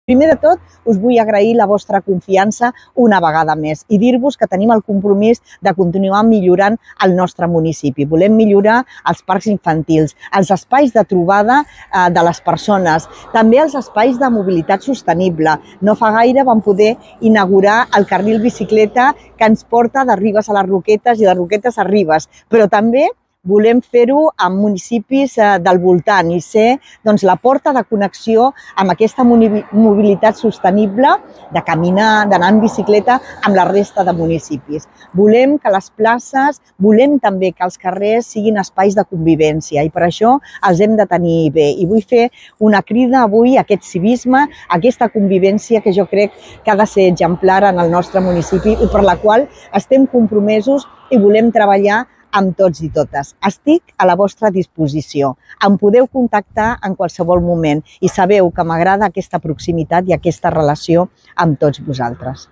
Primer de tot, us vull agrair la vostra confiança una vegada més i dir-vos que tenim el compromís de continuar millorant el nostre municipi. Volem millorar els parcs infantils, els espais de trobada de les persones, també els espais de mobilitat sostenible. No fa gaire vam poder inaugurar el carril bicicleta que ens porta de Ribes a les Roquetes i de Roquetes a Ribes, però també volem fer-ho en municipis del voltant i ser la porta de connexió amb aquesta mobilitat sostenible de caminar, d'anar en bicicleta amb la resta de municipis. Volem que les places, volem també que els carrers siguin espais de convivència i per això els hem de tenir bé. I vull fer una crida avui a aquest civisme, a aquesta convivència que jo crec que ha de ser exemplar en el nostre municipi i per la qual estem compromesos i volem treballar amb tots i totes. Estic a la vostra disposició. Em podeu contactar en qualsevol moment i sabeu que m'agrada aquesta proximitat i aquesta relació amb tots vosaltres.